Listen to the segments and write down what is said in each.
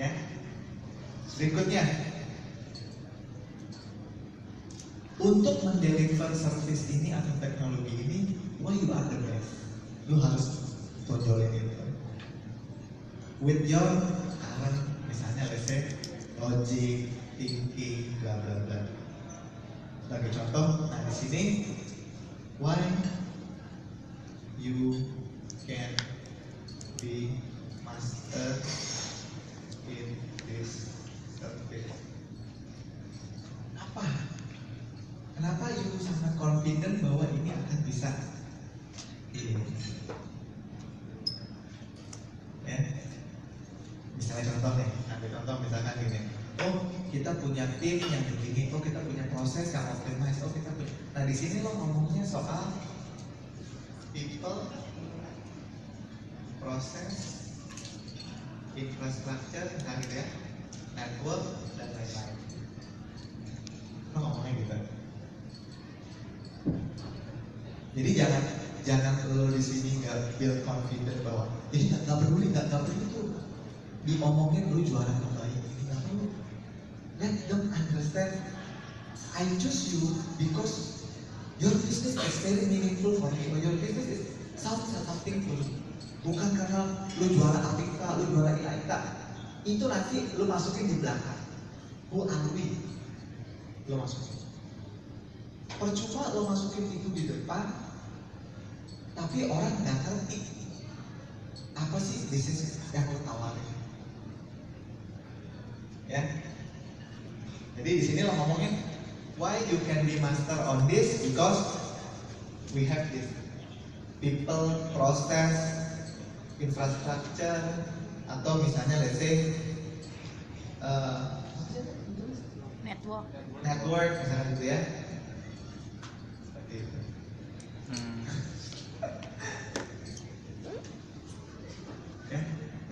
Ya. Berikutnya, untuk mendeliver service ini atau teknologi ini, why you are the best? Lu harus tonjolin itu. With your current, misalnya let's say logic, thinking, bla bla bla. Sebagai contoh, nah di sini why you can be master in this service. Apa? Kenapa you sangat confident bahwa ini akan bisa? Ini. Ya. Misalnya contoh nih, ambil contoh misalkan gini. Oh, kita punya tim yang begini. Oh, kita punya proses yang optimize. Oh, kita punya. Nah, di sini lo ngomongnya soal people, proses, infrastructure, nah gitu ya, network dan lain-lain. Lo ngomongnya gitu. Jadi jangan lo di sini nggak build confident bahwa jadi nggak peduli, nggak peduli tuh diomongin lu juara terbaik. Nggak perlu. Let them understand. I choose you because your business is very meaningful for me. Or your business is something to me. Bukan karena lu juara Apika, lu juara IAITA. Itu nanti lu masukin di belakang. Who are we? Lu masukin. Percuma lo masukin itu di depan, tapi orang nggak ngerti apa sih bisnis yang lo tawarin. Ya. Jadi di sini lo ngomongin why you can be master on this because we have this people, process, infrastructure, atau misalnya let's say network misalnya gitu ya.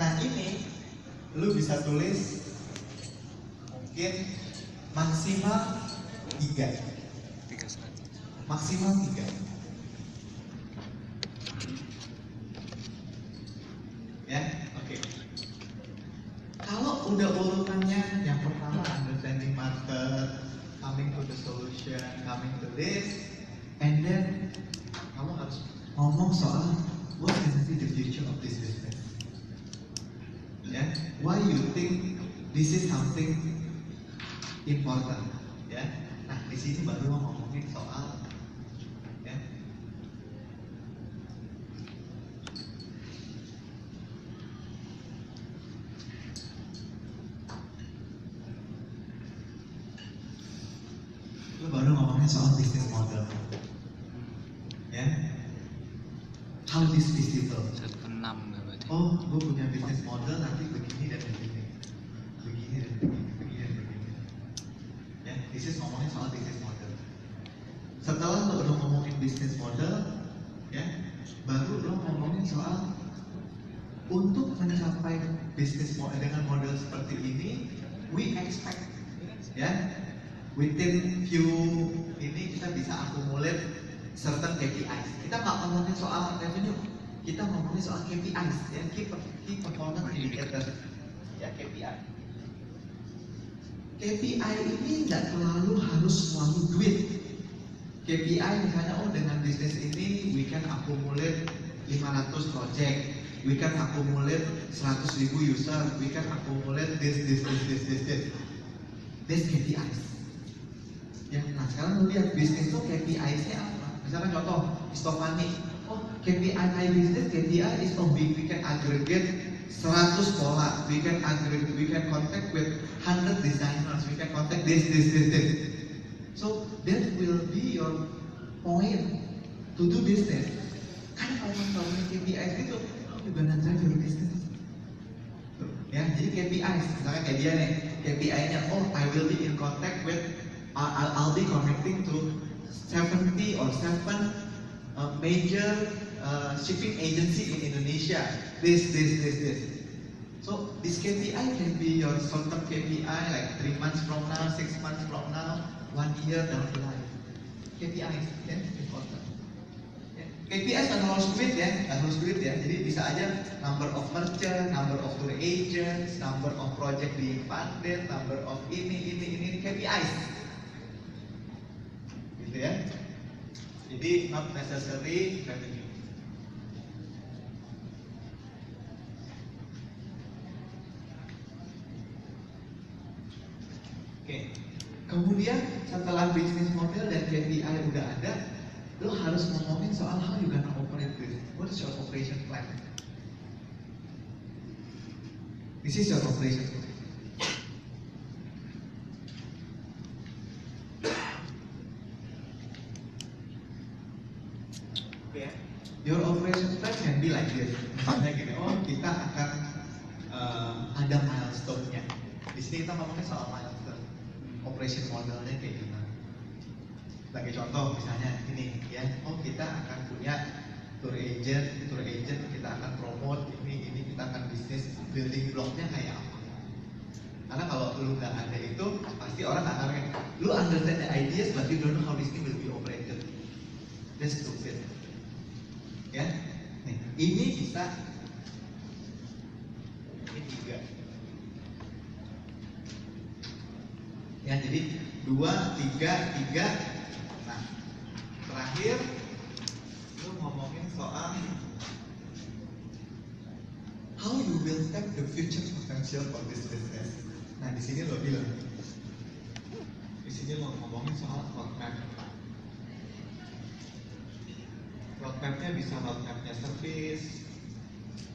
Nah ini lu bisa tulis mungkin maksimal 3 maksimal 3. Ya, oke. Kalau udah urutannya yang pertama understanding market, coming to the solution, coming to this, and then kamu harus ngomong soal what is the future of this business. Ya, why you think this is something important, ya. Nah, di sini baru mau ngomongin soal ya. Lu baru ngomongin soal business model. Ya. How this visible? Oh, gue punya bisnis model nanti begini dan begini, begini dan begini, begini dan begini. Ya, this is ngomongin soal bisnis model. Setelah lo udah ngomongin bisnis model, ya, baru lo ngomongin soal untuk mencapai bisnis model dengan model seperti ini, we expect, ya, within few ini kita bisa accumulate certain KPIs. Kita nggak ngomongin soal revenue. Kita ngomongin soal KPIs, ya, key performance indicator, ya, KPI. KPI ini nggak harus selalu duit. KPI misalnya, oh dengan bisnis ini we can accumulate 500 project, we can accumulate 100.000 user, we can accumulate this. This KPIs. Ya, nah sekarang lu lihat bisnis itu KPI-nya apa? Misalkan contoh, Istofani. Oh, KPI my business, KPI is so big, we can aggregate 100 pola, we can contact with 100 designers, we can contact this. So that will be your point to do business. Kan kalau ngomongin KPI itu, gimana drive your business? Ya, jadi KPI, misalnya kayak dia nih, KPI-nya, oh I will be in contact with, I'll be connecting to 70 or 7 major shipping agency in Indonesia. This. So this KPI can be your short-term KPI like 3 months from now, 6 months from now, 1 year down the line. KPI is important. Yeah. KPI kan harus duit ya, jadi bisa aja number of merchant, number of tour agents, number of project being funded, number of ini KPIs, gitu ya. Jadi not necessary revenue. Oke. Kemudian setelah bisnis model dan KPI udah ada, lo harus ngomongin soal how you gonna operate this. What is your operation plan? This is your operation plan. Okay. Your operation plan can be like this. Misalnya gini, oh kita akan ada milestone-nya. Di sini kita ngomongin soal milestone. Operation modelnya kayak gimana? Sebagai contoh misalnya ini ya, oh kita akan punya tour agent kita akan promote ini kita akan bisnis building blocknya kayak apa? Karena kalau lu nggak ada itu pasti orang nggak ngerti. Lu understand the ideas but you don't know how this thing will be operated. That's stupid. Ya, nih, ini bisa ini 3. Ya, jadi 2, 3. Nah, terakhir lu ngomongin soal how you will tap the future potential for this business. Nah, di sini lo bilang, di sini lo ngomongin soal roadmap. Roadmapnya bisa roadmapnya service,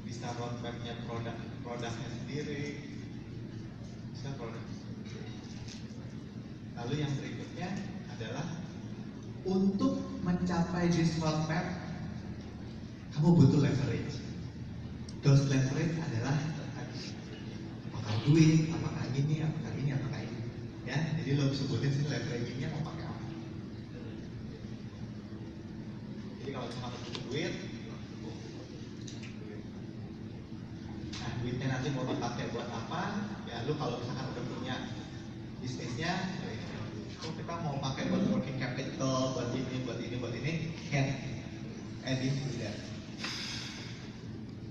bisa roadmapnya produknya sendiri, bisa produk. Lalu yang berikutnya adalah untuk mencapai this roadmap, kamu butuh leverage. Those leverage adalah apakah duit, apakah ini. Ya, jadi lo sebutin sih leverage-nya mau pakai apa. Jadi kalau cuma butuh duit, nah duitnya nanti mau dipakai buat apa? Ya lu kalau misalkan udah punya bisnisnya, oh kita mau pakai buat working capital, buat ini, can add into that.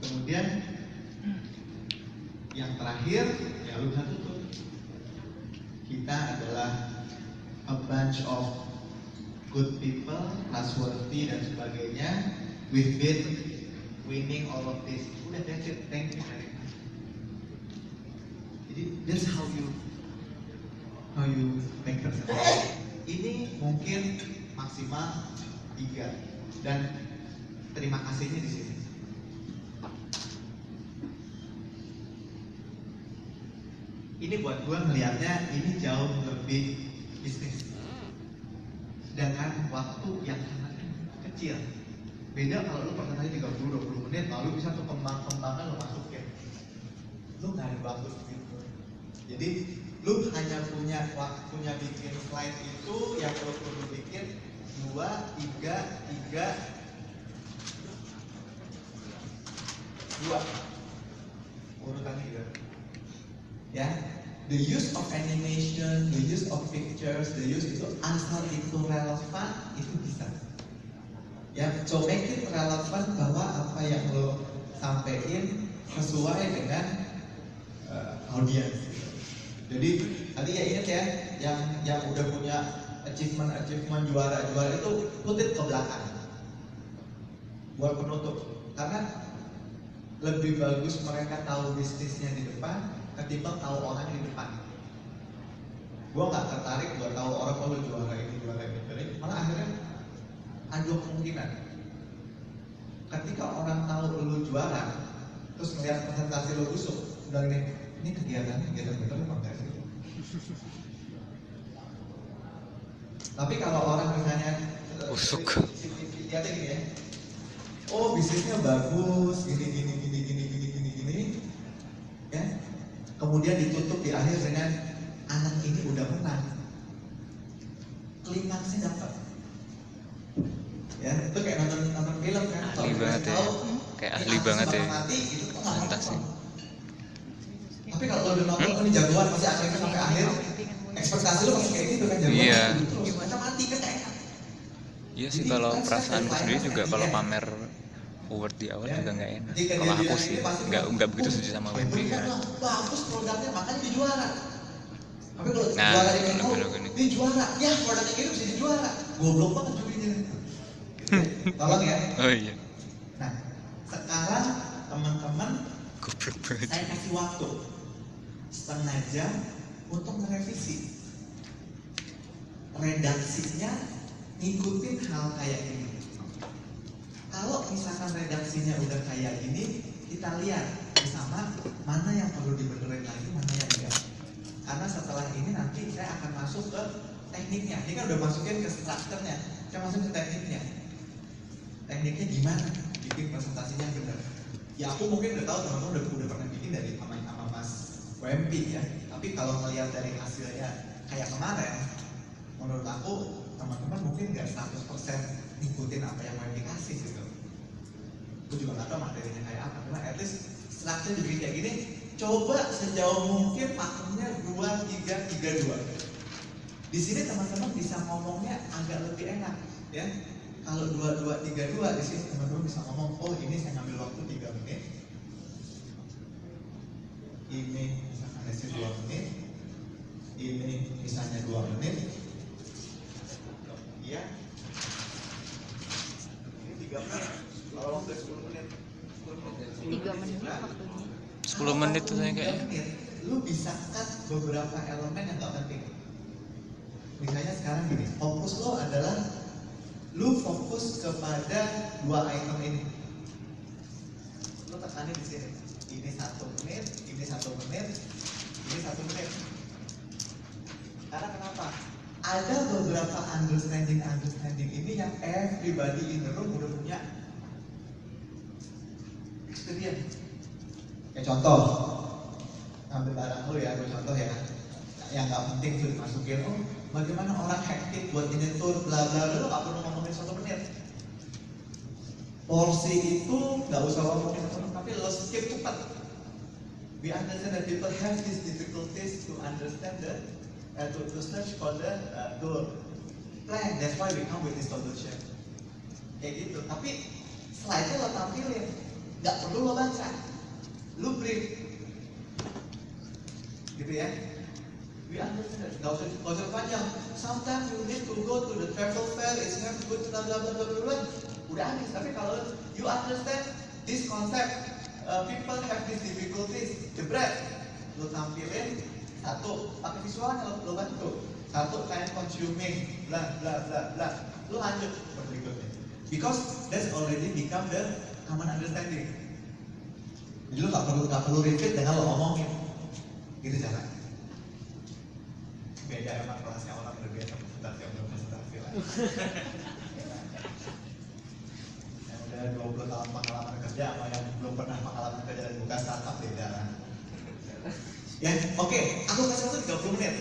Kemudian yang terakhir, ya lu bisa tutup. Kita adalah a bunch of good people, trustworthy dan sebagainya. We've been winning all of this. Udah, that's it. Thank you very much. Jadi that's how you make yourself. Ini mungkin maksimal 3 dan terima kasihnya di sini. Ini buat gue melihatnya ini jauh lebih bisnis dengan waktu yang sangat kecil. Beda kalau lu pertanyaan 30-20 menit lalu bisa tuh kembang-kembangan lo masukin. Lu nggak ada waktu gitu. Jadi lu hanya punya bikin slide itu yang perlu bikin 2, 3, 2 urutannya juga. Ya, the use of animation, the use of pictures, the use itu asal itu relevan itu bisa. Ya, so make it relevan bahwa apa yang lo sampein sesuai dengan audiens. Jadi tadi ya ingat ya, yang udah punya achievement juara itu put it ke belakang buat penutup, karena lebih bagus mereka tahu bisnisnya di depan ketimbang tahu orang di depan. Gua nggak tertarik buat tahu orang kalau juara ini, malah akhirnya ada kemungkinan ketika orang tahu lu juara terus melihat presentasi lu busuk, udah ini kegiatan bener apa enggak sih? Tapi kalau orang misalnya busuk, lihatnya gini ya, oh bisnisnya bagus, gini, ya. Kemudian ditutup di akhir dengan anak ini udah menang, klimaksnya dapat. Ya, itu kayak nonton film kan, ahli banget ya, kayak ahli banget ya, fantasi. Tapi kalau udah nonton ini jagoan masih akhirnya sampai akhir, ekspektasi lu masih kayak gitu kan, jagoan terus, kita mati kan enak. Iya sih, Jadi, kalau kan perasaanku saya sendiri juga kalau iya. pamer award di awal Ya. juga nggak enak. Jika Kalau dia aku bilang sih ini, pasti nggak begitu setuju sama WP bener kan. lah, bagus produknya makanya dia juara. Tapi kalau Nah, juara ini lebih gini. dia juara, ya produknya ini bisa juara. Goblok banget jurinya. Gitu ya. Tolong ya. Oh iya, Nah, sekarang teman-teman goblok banget. saya kasih waktu setengah jam untuk merevisi redaksinya, ngikutin hal kayak gini. Kalau misalkan redaksinya udah kayak gini, kita lihat bersama mana yang perlu dibenerin lagi, mana yang enggak. Karena setelah ini nanti saya akan masuk ke tekniknya. Ini kan udah masukin ke strukturnya, saya masuk ke tekniknya. Tekniknya gimana bikin presentasinya benar. Ya aku mungkin udah tahu teman-teman udah pernah bikin dari sama Mas WMP ya. Tapi kalau ngelihat dari hasilnya kayak kemarin, menurut aku teman-teman mungkin nggak 100% ngikutin apa yang WMP kasih gitu. Aku juga nggak tahu materinya kayak apa, cuma at least struktur dibikin kayak gini. Coba sejauh mungkin pakemnya 2-3-3-2. Di sini teman-teman bisa ngomongnya agak lebih enak ya. Kalau 2-2-3-2 di sini teman-teman bisa ngomong, oh ini saya ngambil waktu 3 menit. Ini misalkan lesnya 2 menit. Ini misalnya 2 menit. Iya. Ini 3 menit. Kalau waktu 10 menit. 3 menit waktunya. 10 menit tuh saya kayaknya. Lu bisa cut beberapa elemen yang gak penting. Misalnya sekarang gini, fokus lo adalah lu fokus kepada 2 item ini. Lu tekanin di sini. Ini 1 menit, ini 1 menit, ini 1 menit. Karena kenapa? Ada beberapa understanding ini yang everybody in the room udah punya experience. Kayak contoh, ambil barang lu ya, gue contoh ya. Yang nggak penting tuh dimasukin. Oh, bagaimana orang hektik buat nyetur bla bla bla, lo nggak perlu ngomongin 1 menit. Porsi itu nggak usah ngomongin 1 menit, tapi lo skip cepat. We understand that people have these difficulties to understand to search for the plan. That's why we come with this solution. Kayak gitu. Tapi slide-nya lo tampilin, nggak perlu lo baca, lo brief, gitu ya. We understand. Gak usah panjang. Sometimes you need to go to the travel fair. It's not good. Bla bla bla bla bla. Udah habis. Tapi kalau you understand this concept, people have these difficulties. Jebret, lo tampilin satu, pakai visualnya lo bantu. Satu time consuming, bla bla bla bla. Lo lanjut ke berikutnya. Because that's already become the common understanding. Jadi lo gak perlu repeat dengan lo ngomongin. Gitu caranya. Beda emang kelasnya orang berbeda presentasi yang belum presentasi lah. Yang udah 20 tahun pengalaman kerja sama yang belum pernah pengalaman kerja dan buka startup beda lah. Ya, oke, aku kasih waktu 30 menit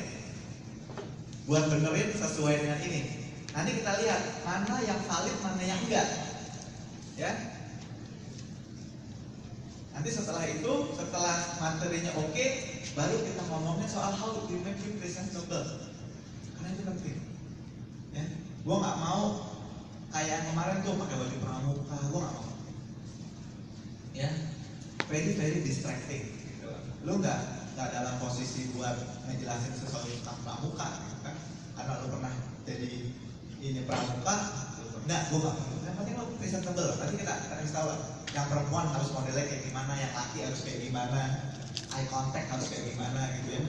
buat benerin sesuai dengan ini. Nanti kita lihat mana yang valid, mana yang enggak. Ya. Nanti setelah itu, setelah materinya oke, baru kita ngomongnya soal how to make you presentable. Karena itu penting. Ya, gua nggak mau kayak kemarin tuh pakai baju pramuka, gua nggak mau. Ya, very distracting. Gitu. Lu nggak dalam posisi buat ngejelasin sesuatu tentang pramuka, gitu kan? Karena lu pernah jadi ini pramuka, enggak, gua nggak. Yang penting lu presentable. Nanti kita kasih tahu lah. Yang perempuan harus modelnya kayak gimana, yang laki harus kayak gimana, eye contact harus kayak gimana gitu ya.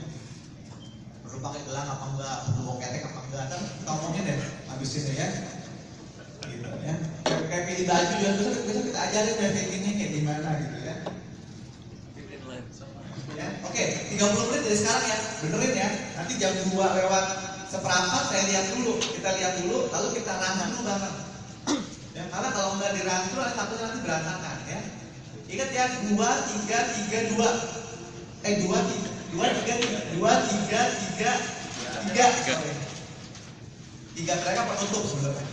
Perlu pakai gelang apa enggak, perlu bawa ketek apa enggak, kan kita omongin deh habis ini ya. Gitu ya. Kayak pilih baju ya, besok kita ajarin deh fittingnya kayak gimana gitu ya. Ya, oke, 30 menit dari sekarang ya, benerin ya. Nanti jam 2 lewat seperempat saya lihat dulu, kita lihat dulu, lalu kita rangkum dulu bareng. Ya, karena kalau nggak dirangkul nanti berantakan ya. Ingat ya, 2 3 3 2. 2 3 3 3 3 3. 3 mereka penutup sebenarnya.